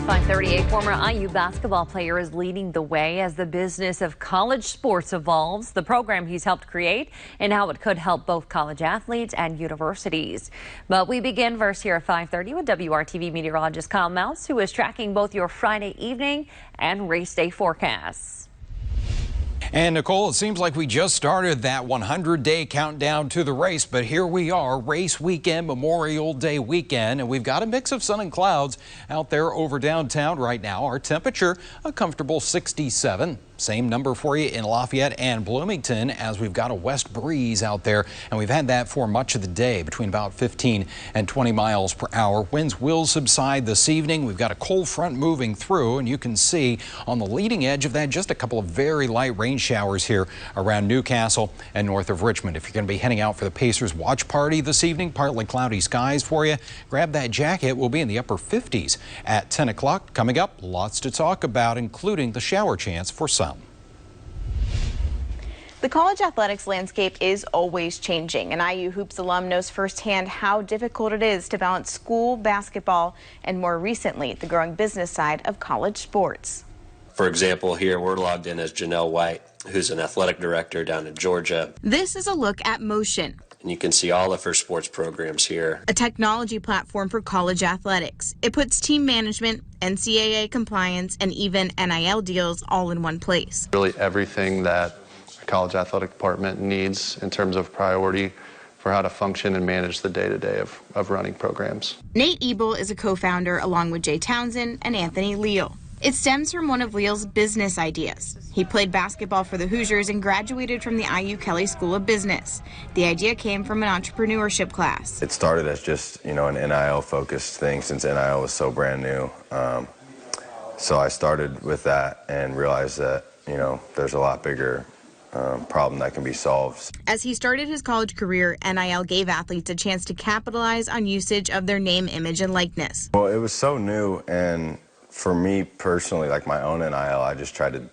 5:30, a former IU basketball player is leading the way as the business of college sports evolves, the program he's helped create, and how it could help both college athletes and universities. But we begin first here at 5:30 with WRTV meteorologist Kyle Mouse, who is tracking both your Friday evening and race day forecasts. And Nicole, it seems like we just started that 100-day countdown to the race, but here we are, race weekend, Memorial Day weekend, and we've got a mix of sun and clouds out there over downtown right now. Our temperature, a comfortable 67. Same number for you in Lafayette and Bloomington, as we've got a west breeze out there, and we've had that for much of the day, between about 15 and 20 miles per hour. Winds will subside this evening. We've got a cold front moving through, and you can see on the leading edge of that just a couple of very light rain showers here around Newcastle and north of Richmond. If you're going to be heading out for the Pacers watch party this evening, partly cloudy skies for you. Grab that jacket. We'll be in the upper 50s at 10 o'clock. Coming up, lots to talk about, including the shower chance for some. The college athletics landscape is always changing. An IU Hoops alum knows firsthand how difficult it is to balance school, basketball, and more recently, the growing business side of college sports. For example, here we're logged in as Janelle White, who's an athletic director down in Georgia. This is a look at Motion, And you can see all of her sports programs here. a technology platform for college athletics. It puts team management, NCAA compliance, and even NIL deals all in one place. Really everything that a college athletic department needs in terms of priority for how to function and manage the day-to-day of running programs. Nate Ebel is a co-founder along with Jay Townsend and Anthony Leal. It stems from one of Leal's business ideas. He played basketball for the Hoosiers and graduated from the IU Kelley School of Business. The idea came from an entrepreneurship class. It started as just, an NIL-focused thing since NIL was so brand new. So I started with that and realized that, there's a lot bigger problem that can be solved. As he started his college career, NIL gave athletes a chance to capitalize on usage of their name, image, and likeness. Well, it was so new, and for me personally, like my own NIL, I just tried to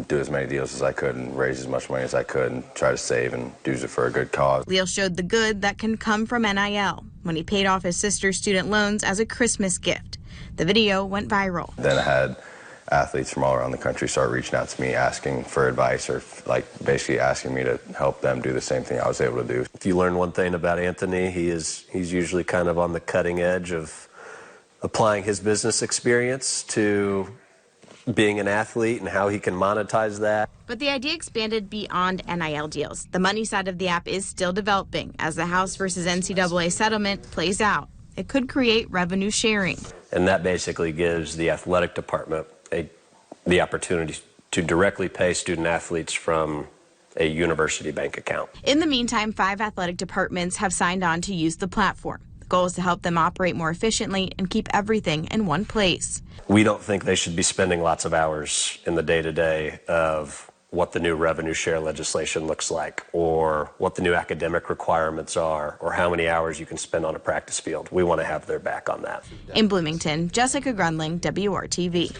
do as many deals as I could and raise as much money as I could and try to save and use it for a good cause. Leal showed the good that can come from NIL when he paid off his sister's student loans as a Christmas gift. The video went viral. Then I had athletes from all around the country start reaching out to me asking for advice or basically asking me to help them do the same thing I was able to do. If you learn one thing about Anthony, he's usually kind of on the cutting edge of applying his business experience to being an athlete and how he can monetize that. But the idea expanded beyond NIL deals. The money side of the app is still developing as the House versus NCAA settlement plays out. It could create revenue sharing. And that basically gives the athletic department the opportunity to directly pay student athletes from a university bank account. In the meantime, 5 athletic departments have signed on to use the platform. The goal is to help them operate more efficiently and keep everything in one place. We don't think they should be spending lots of hours in the day-to-day of what the new revenue share legislation looks like, or what the new academic requirements are, or how many hours you can spend on a practice field. We want to have their back on that. In Bloomington, Jessica Grunling, WRTV.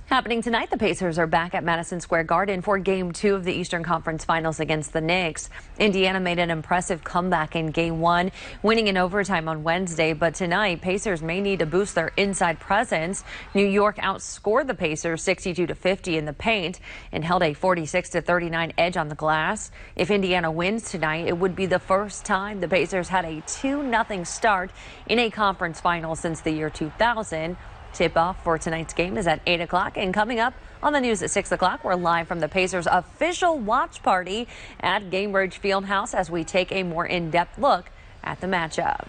Happening tonight, the Pacers are back at Madison Square Garden for Game 2 of the Eastern Conference Finals against the Knicks. Indiana made an impressive comeback in Game 1, winning in overtime on Wednesday. But tonight, Pacers may need to boost their inside presence. New York outscored the Pacers 62-50 in the paint and held a 46-39 edge on the glass. If Indiana wins tonight, it would be the first time the Pacers had a 2-0 start in a conference final since the year 2000. Tip-off for tonight's game is at 8 o'clock, and coming up on the news at 6 o'clock, we're live from the Pacers' official watch party at Gainbridge Fieldhouse as we take a more in-depth look at the matchup.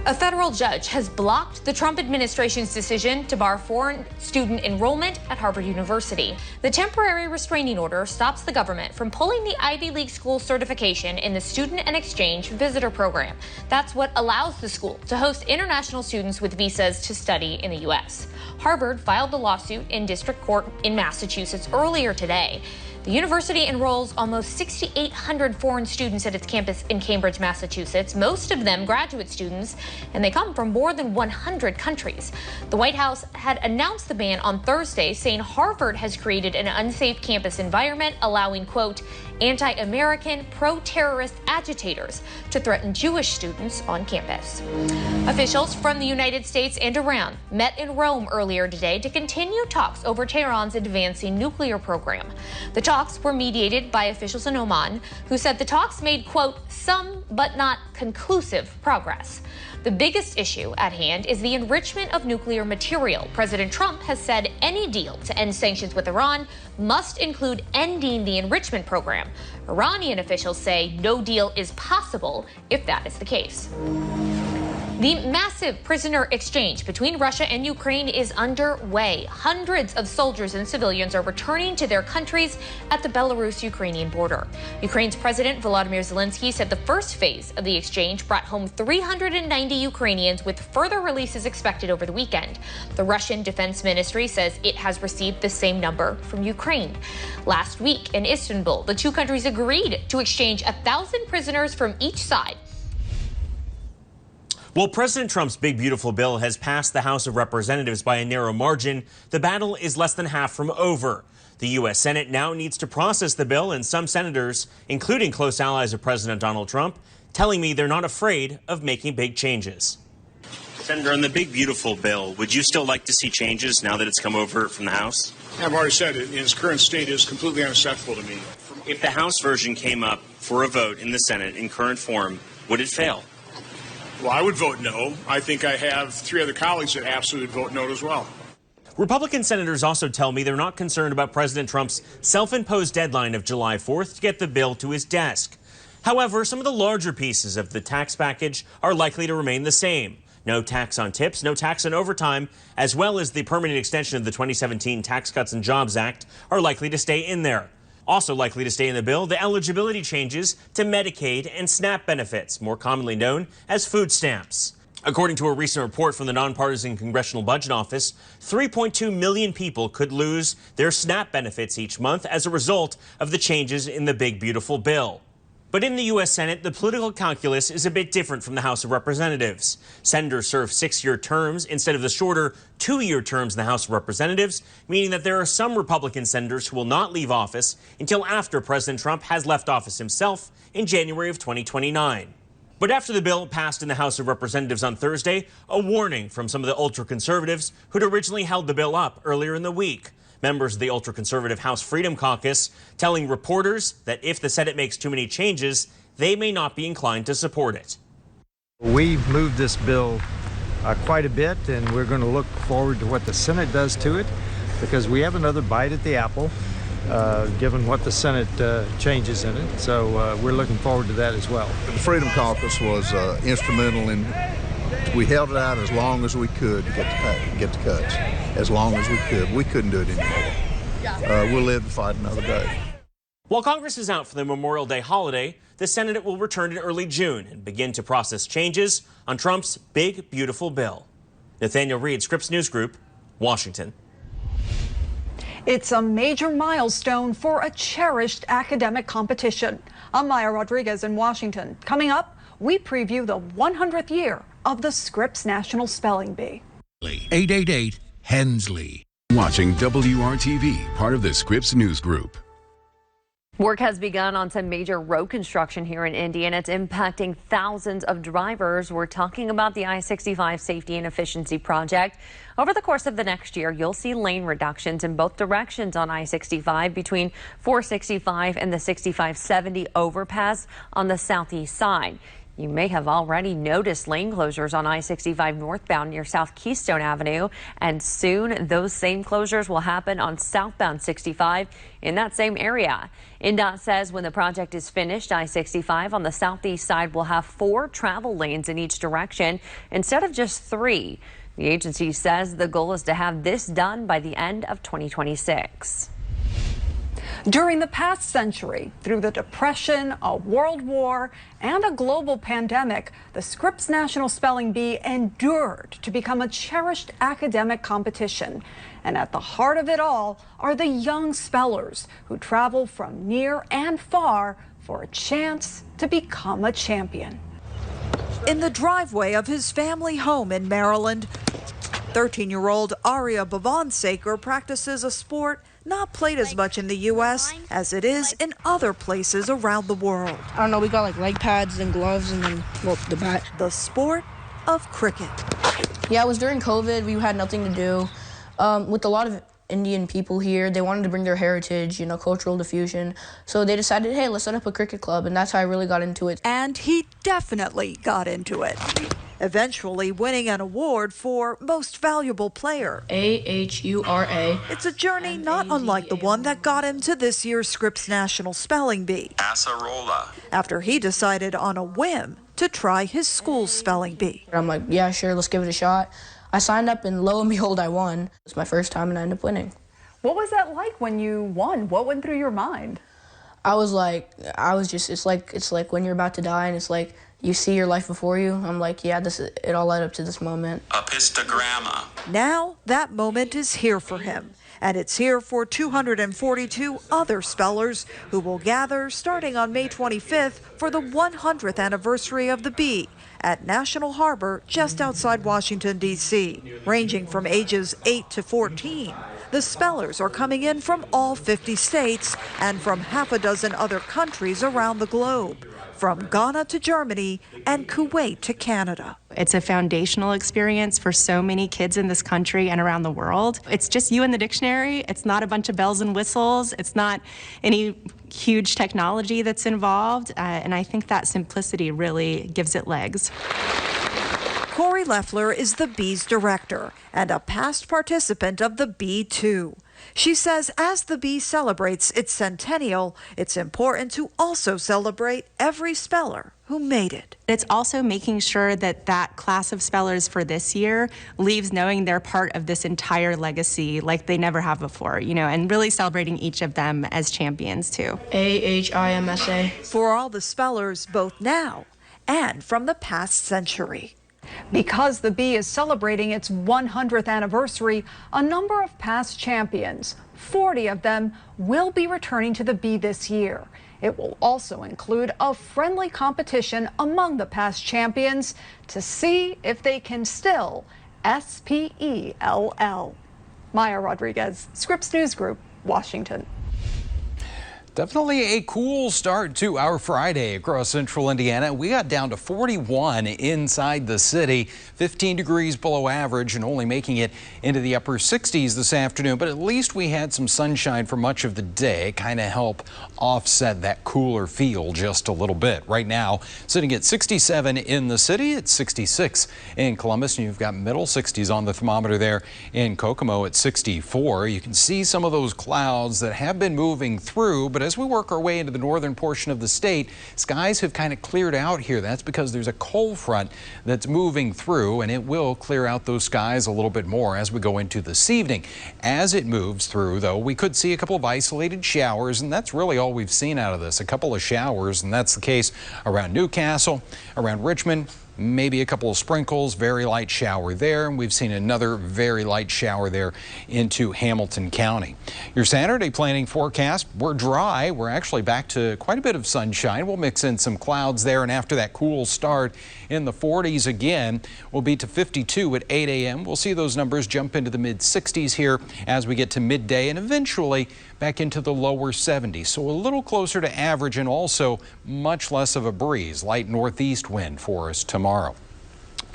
A federal judge has blocked the Trump administration's decision to bar foreign student enrollment at Harvard University. The temporary restraining order stops the government from pulling the Ivy League school certification in the Student and Exchange Visitor Program. That's what allows the school to host international students with visas to study in the U.S. Harvard filed a lawsuit in district court in Massachusetts earlier today. The university enrolls almost 6,800 foreign students at its campus in Cambridge, Massachusetts, most of them graduate students, and they come from more than 100 countries. The White House had announced the ban on Thursday, saying Harvard has created an unsafe campus environment, allowing, quote, anti-American, pro-terrorist agitators to threaten Jewish students on campus. Officials from the United States and Iran met in Rome earlier today to continue talks over Tehran's advancing nuclear program. The talks were mediated by officials in Oman, who said the talks made, quote, some but not conclusive progress. The biggest issue at hand is the enrichment of nuclear material. President Trump has said any deal to end sanctions with Iran must include ending the enrichment program. Iranian officials say no deal is possible if that is the case. The massive prisoner exchange between Russia and Ukraine is underway. Hundreds of soldiers and civilians are returning to their countries at the Belarus-Ukrainian border. Ukraine's President Volodymyr Zelensky said the first phase of the exchange brought home 390 Ukrainians, with further releases expected over the weekend. The Russian Defense Ministry says it has received the same number from Ukraine. Last week in Istanbul, the two countries agreed to exchange 1,000 prisoners from each side. While President Trump's big, beautiful bill has passed the House of Representatives by a narrow margin, the battle is less than half from over. The U.S. Senate now needs to process the bill, and some senators, including close allies of President Donald Trump, telling me they're not afraid of making big changes. Senator, on the big, beautiful bill, would you still like to see changes now that it's come over from the House? I've already said it. In its current state, it is completely unacceptable to me. If the House version came up for a vote in the Senate in current form, would it fail? Well, I would vote no. I think I have three other colleagues that absolutely vote no as well. Republican senators also tell me they're not concerned about President Trump's self-imposed deadline of July 4th to get the bill to his desk. However, some of the larger pieces of the tax package are likely to remain the same. No tax on tips, no tax on overtime, as well as the permanent extension of the 2017 Tax Cuts and Jobs Act are likely to stay in there. Also likely to stay in the bill, the eligibility changes to Medicaid and SNAP benefits, more commonly known as food stamps. According to a recent report from the nonpartisan Congressional Budget Office, 3.2 million people could lose their SNAP benefits each month as a result of the changes in the big, beautiful bill. But in the U.S. Senate, the political calculus is a bit different from the House of Representatives. Senators serve 6-year terms instead of the shorter 2-year terms in the House of Representatives, meaning that there are some Republican senators who will not leave office until after President Trump has left office himself in January of 2029. But after the bill passed in the House of Representatives on Thursday, a warning from some of the ultra-conservatives who'd originally held the bill up earlier in the week. Members of the ultra-conservative House Freedom Caucus telling reporters that if the Senate makes too many changes, they may not be inclined to support it. We've moved this bill quite a bit, and we're going to look forward to what the Senate does to it, because we have another bite at the apple, given what the Senate changes in it. So we're looking forward to that as well. The Freedom Caucus was instrumental in. We held it out as long as we could to get the cuts. As long as we could. We couldn't do it anymore. We'll live to fight another day. While Congress is out for the Memorial Day holiday, the Senate will return in early June and begin to process changes on Trump's big, beautiful bill. Nathaniel Reed, Scripps News Group, Washington. It's a major milestone for a cherished academic competition. I'm Maya Rodriguez in Washington. Coming up, we preview the 100th year of the Scripps National Spelling Bee. 888 Hensley. Watching WRTV, part of the Scripps News Group. Work has begun on some major road construction here in Indy, and it's impacting thousands of drivers. We're talking about the I-65 Safety and Efficiency Project. Over the course of the next year, you'll see lane reductions in both directions on I-65 between 465 and the 6570 overpass on the southeast side. You may have already noticed lane closures on I-65 northbound near South Keystone Avenue, and soon those same closures will happen on southbound 65 in that same area. INDOT says when the project is finished, I-65 on the southeast side will have 4 travel lanes in each direction instead of just 3. The agency says the goal is to have this done by the end of 2026. During the past century, through the Depression, a World War, and a global pandemic, the Scripps National Spelling Bee endured to become a cherished academic competition. And at the heart of it all are the young spellers who travel from near and far for a chance to become a champion. In the driveway of his family home in Maryland, 13-year-old Aria Bhavansaker practices a sport not played as much in the U.S. as it is in other places around the world. I don't know, we got like leg pads and gloves and then the bat. The sport of cricket. Yeah, it was during COVID. We had nothing to do. With a lot of Indian people here, they wanted to bring their heritage, cultural diffusion. So they decided, hey, let's set up a cricket club, and that's how I really got into it. And he definitely got into it, eventually winning an award for Most Valuable Player. AHURA. It's a journey not unlike the one that got him to this year's Scripps National Spelling Bee. Acerola. After he decided on a whim to try his school's spelling bee. I'm like, yeah, sure, let's give it a shot. I signed up and lo and behold, I won. It was my first time and I ended up winning. What was that like when you won? What went through your mind? It's like when you're about to die and it's like you see your life before you. I'm like, yeah, it all led up to this moment. Epistogramma. Now that moment is here for him. And it's here for 242 other spellers who will gather starting on May 25th for the 100th anniversary of the bee at National Harbor just outside Washington, D.C. Ranging from ages 8 to 14, the spellers are coming in from all 50 states and from half a dozen other countries around the globe, from Ghana to Germany and Kuwait to Canada. It's a foundational experience for so many kids in this country and around the world. It's just you and the dictionary. It's not a bunch of bells and whistles. It's not any huge technology that's involved. And I think that simplicity really gives it legs. Corey Leffler is the Bee's director and a past participant of the Bee 2. She says as the Bee celebrates its centennial, it's important to also celebrate every speller who made it. It's also making sure that that class of spellers for this year leaves knowing they're part of this entire legacy like they never have before, and really celebrating each of them as champions too. AHIMSA. For all the spellers both now and from the past century. Because the Bee is celebrating its 100th anniversary, a number of past champions, 40 of them, will be returning to the Bee this year. It will also include a friendly competition among the past champions to see if they can still SPELL. Maya Rodriguez, Scripps News Group, Washington. Definitely a cool start to our Friday across central Indiana. We got down to 41 inside the city, 15 degrees below average and only making it into the upper 60s this afternoon. But at least we had some sunshine for much of the day, kind of help offset that cooler feel just a little bit. Right now, sitting at 67 in the city, it's 66 in Columbus, and you've got middle 60s on the thermometer there in Kokomo at 64. You can see some of those clouds that have been moving through, but as we work our way into the northern portion of the state, skies have kind of cleared out here. That's because there's a cold front that's moving through, and it will clear out those skies a little bit more as we go into this evening. As it moves through, though, we could see a couple of isolated showers, and that's really all we've seen out of this. A couple of showers, and that's the case around Newcastle, around Richmond. Maybe a couple of sprinkles, very light shower there, and we've seen another very light shower there into Hamilton County. Your Saturday planning forecast, we're dry. We're actually back to quite a bit of sunshine. We'll mix in some clouds there, and after that cool start in the 40s again, we'll be to 52 at 8 a.m. We'll see those numbers jump into the mid-60s here as we get to midday, and eventually back into the lower 70s. So a little closer to average and also much less of a breeze, light northeast wind for us tomorrow.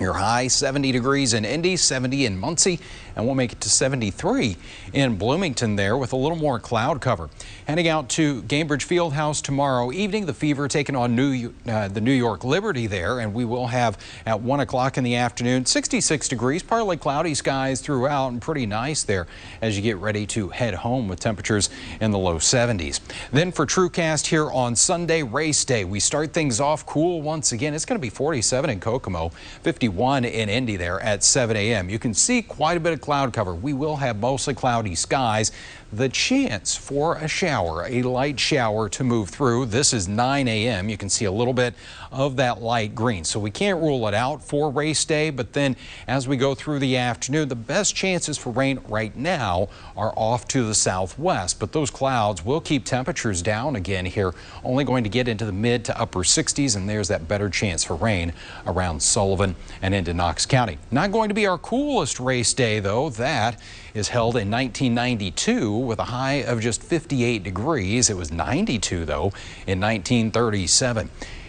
Your high 70 degrees in Indy, 70 in Muncie, and we'll make it to 73 in Bloomington there with a little more cloud cover. Heading out to Gainbridge Fieldhouse tomorrow evening, the Fever taking on the New York Liberty there, and we will have at 1 o'clock in the afternoon 66 degrees, partly cloudy skies throughout, and pretty nice there as you get ready to head home with temperatures in the low 70s. Then for TrueCast here on Sunday, race day, we start things off cool once again. It's going to be 47 in Kokomo, 50 51 in Indy there at 7 a.m. You can see quite a bit of cloud cover. We will have mostly cloudy skies. The chance for a shower, a light shower to move through. This is 9 a.m. You can see a little bit of that light green. So we can't rule it out for race day, but then as we go through the afternoon, the best chances for rain right now are off to the southwest. But those clouds will keep temperatures down again here, only going to get into the mid to upper 60s, and there's that better chance for rain around Sullivan and into Knox County. Not going to be our coolest race day, though. That is held in 1992 with a high of just 58 degrees. It was 92, though, in 1937.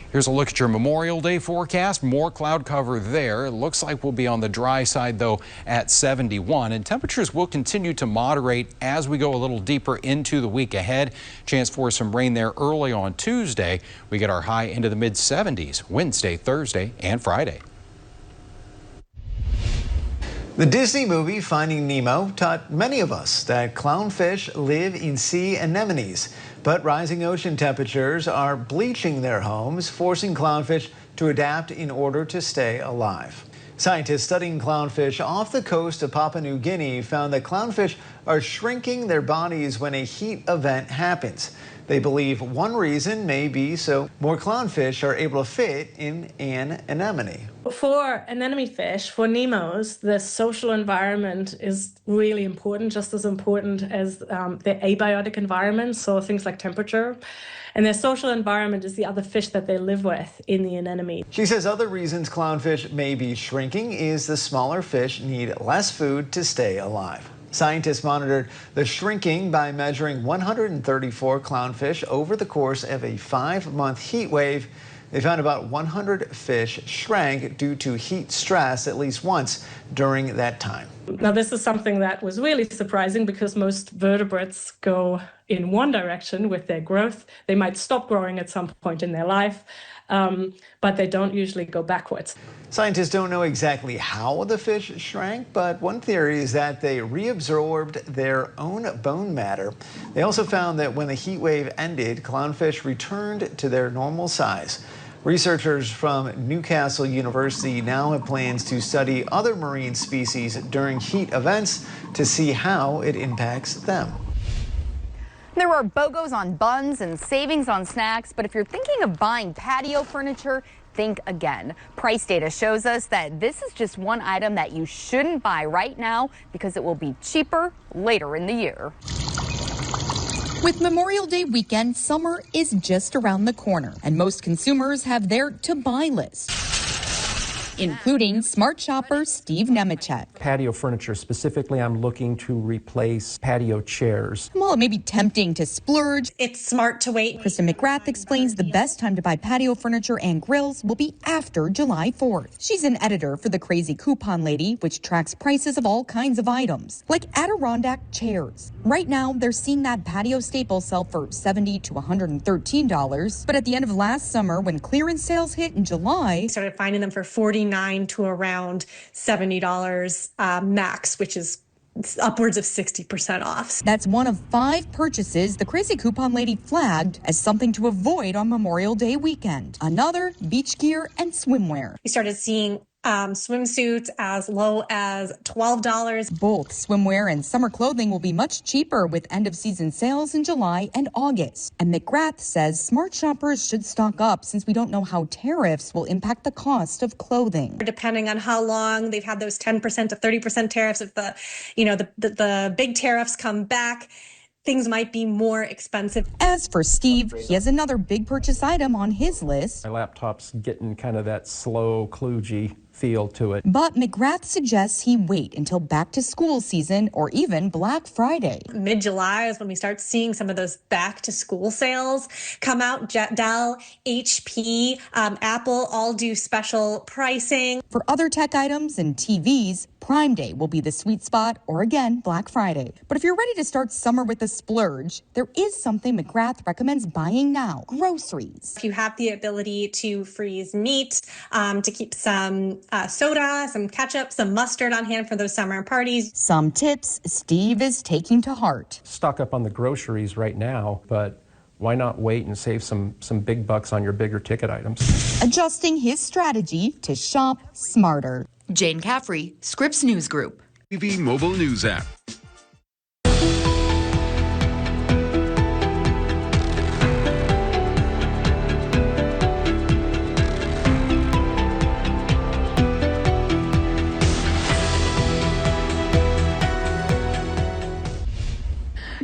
Here's a look at your Memorial Day forecast. More cloud cover there. It looks like we'll be on the dry side, though, at 71. And temperatures will continue to moderate as we go a little deeper into the week ahead. Chance for some rain there early on Tuesday. We get our high into the mid-70s Wednesday, Thursday, and Friday. The Disney movie Finding Nemo taught many of us that clownfish live in sea anemones. But rising ocean temperatures are bleaching their homes, forcing clownfish to adapt in order to stay alive. Scientists studying clownfish off the coast of Papua New Guinea found that clownfish are shrinking their bodies when a heat event happens. They believe one reason may be so more clownfish are able to fit in an anemone. For anemone fish, for Nemos, the social environment is really important, just as important as their abiotic environment, so things like temperature. And their social environment is the other fish that they live with in the anemone. She says other reasons clownfish may be shrinking is the smaller fish need less food to stay alive. Scientists monitored the shrinking by measuring 134 clownfish over the course of a 5-month heat wave. They found about 100 fish shrank due to heat stress at least once during that time. Now, this is something that was really surprising because most vertebrates go in one direction with their growth. They might stop growing at some point in their life, but they don't usually go backwards. Scientists don't know exactly how the fish shrank, but one theory is that they reabsorbed their own bone matter. They also found that when the heat wave ended, clownfish returned to their normal size. Researchers from Newcastle University now have plans to study other marine species during heat events to see how it impacts them. There are BOGOs on buns and savings on snacks, but if you're thinking of buying patio furniture, think again. Price data shows us that this is just one item that you shouldn't buy right now because it will be cheaper later in the year. With Memorial Day weekend, summer is just around the corner, and most consumers have their to-buy list, including smart shopper Steve Nemechek. Patio furniture specifically, I'm looking to replace patio chairs. While it may be tempting to splurge, it's smart to wait. Kristen McGrath explains the best time to buy patio furniture and grills will be after July 4th. She's an editor for the Crazy Coupon Lady, which tracks prices of all kinds of items, like Adirondack chairs. Right now, they're seeing that patio staple sell for $70 to $113, but at the end of last summer, when clearance sales hit in July, we started finding them for $49 to around $70 max, which is upwards of 60% off. That's one of 5 purchases the Crazy Coupon Lady flagged as something to avoid on Memorial Day weekend. Another, beach gear and swimwear. We started seeing swimsuits as low as $12. Both swimwear and summer clothing will be much cheaper with end-of-season sales in July and August. And McGrath says smart shoppers should stock up since we don't know how tariffs will impact the cost of clothing. Depending on how long they've had those 10% to 30% tariffs, if the big tariffs come back, things might be more expensive. As for Steve, he has another big purchase item on his list. My laptop's getting kind of that slow, kludgy feel to it. But McGrath suggests he wait until back to school season or even Black Friday. Mid-July is when we start seeing some of those back to school sales come out. Dell, HP, Apple all do special pricing. For other tech items and TVs, Prime Day will be the sweet spot, or again, Black Friday. But if you're ready to start summer with a splurge, there is something McGrath recommends buying now: groceries. If you have the ability to freeze meat, to keep some soda, some ketchup, some mustard on hand for those summer parties. Some tips Steve is taking to heart. Stock up on the groceries right now, but Why not wait and save some big bucks on your bigger ticket items? Adjusting his strategy to shop smarter. Jane Caffrey, Scripps News Group. TV mobile news app.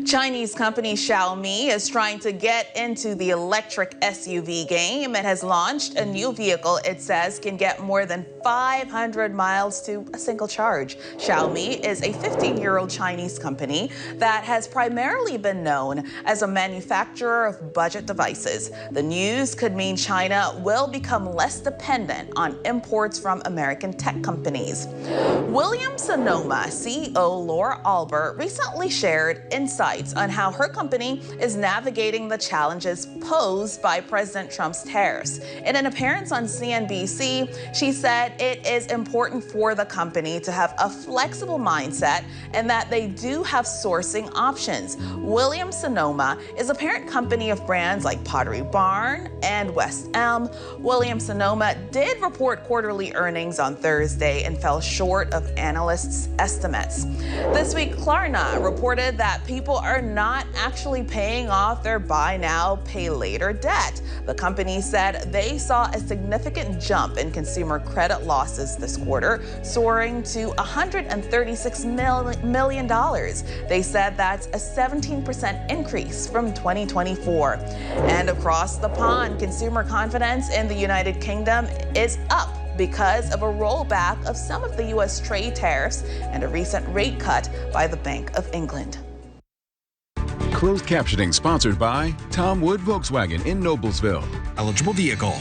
Chinese company Xiaomi is trying to get into the electric SUV game. It has launched a new vehicle it says can get more than 500 miles to a single charge. Xiaomi is a 15-year-old Chinese company that has primarily been known as a manufacturer of budget devices. The news could mean China will become less dependent on imports from American tech companies. Williams-Sonoma CEO Laura Albert recently shared insights on how her company is navigating the challenges posed by President Trump's tariffs. In an appearance on CNBC, she said it is important for the company to have a flexible mindset and that they do have sourcing options. Williams-Sonoma is a parent company of brands like Pottery Barn and West Elm. Williams-Sonoma did report quarterly earnings on Thursday and fell short of analysts' estimates. This week, Klarna reported that people are not actually paying off their buy now, pay later debt. The company said they saw a significant jump in consumer credit losses this quarter, soaring to $136 million. They said that's a 17% increase from 2024. And across the pond, consumer confidence in the United Kingdom is up because of a rollback of some of the U.S. trade tariffs and a recent rate cut by the Bank of England. Closed captioning sponsored by Tom Wood Volkswagen in Noblesville. Eligible vehicle.